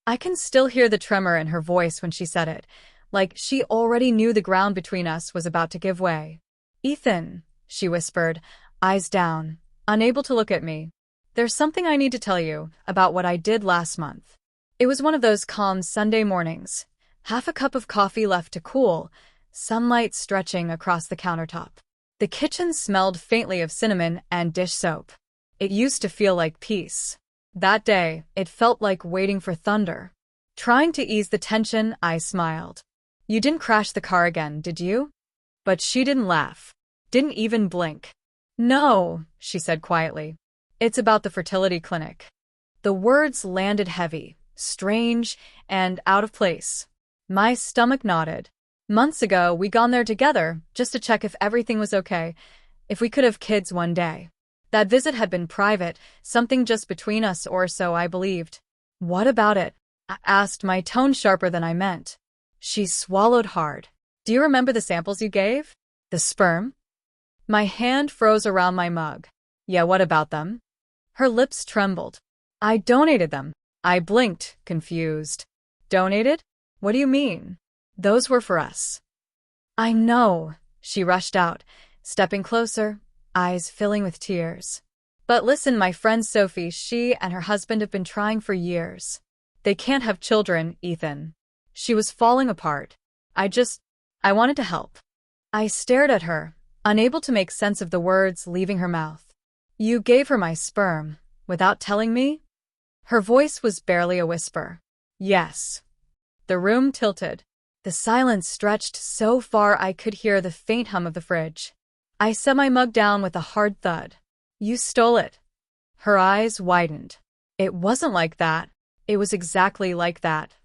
I can still hear the tremor in her voice when she said it, like she already knew the ground between us was about to give way. Ethan, she whispered, eyes down, unable to look at me. There's something I need to tell you about what I did last month. It was one of those calm Sunday mornings. Half a cup of coffee left to cool, sunlight stretching across the countertop. The kitchen smelled faintly of cinnamon and dish soap. It used to feel like peace. That day, it felt like waiting for thunder. Trying to ease the tension, I smiled. You didn't crash the car again, did you? But she didn't laugh. Didn't even blink. No, she said quietly. It's about the fertility clinic. The words landed heavy, strange, and out of place. My stomach nodded. Months ago, we'd gone there together, just to check if everything was okay, if we could have kids one day. That visit had been private, something just between us or so I believed. What about it? I asked, my tone sharper than I meant. She swallowed hard. Do you remember the samples you gave? The sperm? My hand froze around my mug. Yeah, what about them? Her lips trembled. I donated them. I blinked, confused. Donated? What do you mean? Those were for us. I know, she rushed out, stepping closer, eyes filling with tears. But listen, my friend Sophie, she and her husband have been trying for years. They can't have children, Ethan. She was falling apart. I wanted to help. I stared at her, unable to make sense of the words leaving her mouth. You gave her my sperm, without telling me? Her voice was barely a whisper. Yes. The room tilted. The silence stretched so far I could hear the faint hum of the fridge. I set my mug down with a hard thud. You stole it. Her eyes widened. It wasn't like that. It was exactly like that.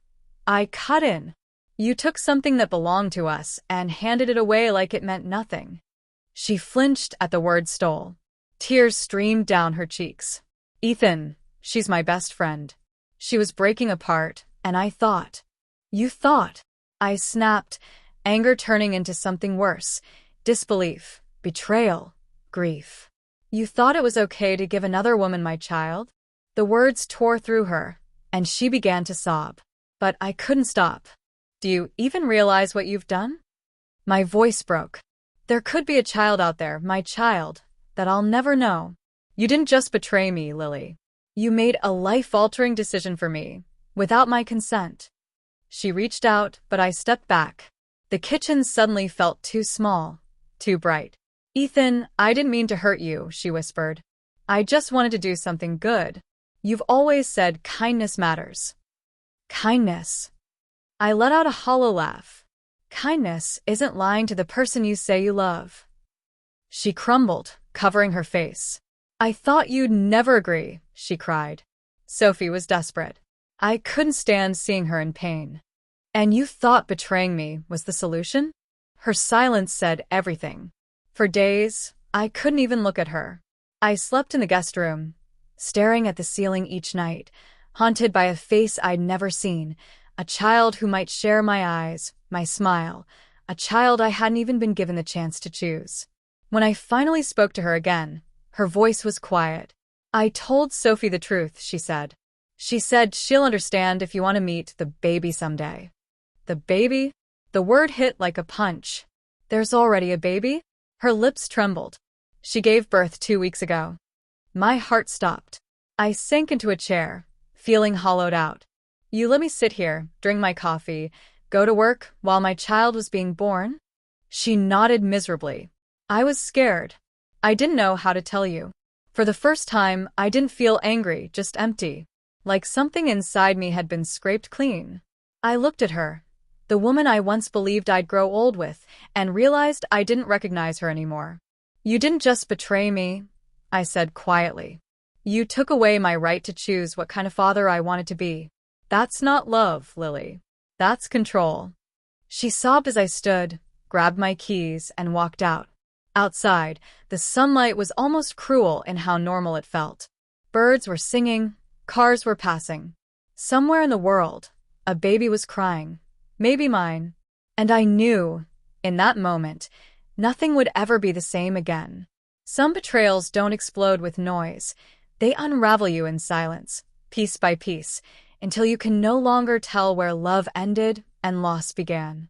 I cut in. You took something that belonged to us and handed it away like it meant nothing. She flinched at the word stole. Tears streamed down her cheeks. Ethan, she's my best friend. She was breaking apart, and I thought. You thought. I snapped, anger turning into something worse. Disbelief, betrayal, grief. You thought it was okay to give another woman my child? The words tore through her, and she began to sob. But I couldn't stop. Do you even realize what you've done? My voice broke. There could be a child out there, my child, that I'll never know. You didn't just betray me, Lily. You made a life-altering decision for me, without my consent. She reached out, but I stepped back. The kitchen suddenly felt too small, too bright. Ethan, I didn't mean to hurt you, she whispered. I just wanted to do something good. You've always said kindness matters. Kindness. I let out a hollow laugh. Kindness isn't lying to the person you say you love. She crumbled, covering her face. I thought you'd never agree, she cried. Sophie was desperate. I couldn't stand seeing her in pain. And you thought betraying me was the solution? Her silence said everything. For days, I couldn't even look at her. I slept in the guest room, staring at the ceiling each night, haunted by a face I'd never seen, a child who might share my eyes, my smile, a child I hadn't even been given the chance to choose. When I finally spoke to her again, her voice was quiet. I told Sophie the truth, she said. She said she'll understand if you want to meet the baby someday. The baby? The word hit like a punch. There's already a baby? Her lips trembled. She gave birth 2 weeks ago. My heart stopped. I sank into a chair, feeling hollowed out. You let me sit here, drink my coffee, go to work while my child was being born? She nodded miserably. I was scared. I didn't know how to tell you. For the first time, I didn't feel angry, just empty. Like something inside me had been scraped clean. I looked at her, the woman I once believed I'd grow old with, and realized I didn't recognize her anymore. You didn't just betray me, I said quietly. You took away my right to choose what kind of father I wanted to be. That's not love, Lily. That's control. She sobbed as I stood, grabbed my keys, and walked out. Outside, the sunlight was almost cruel in how normal it felt. Birds were singing, cars were passing. Somewhere in the world, a baby was crying. Maybe mine. And I knew, in that moment, nothing would ever be the same again. Some betrayals don't explode with noise. They unravel you in silence, piece by piece, until you can no longer tell where love ended and loss began.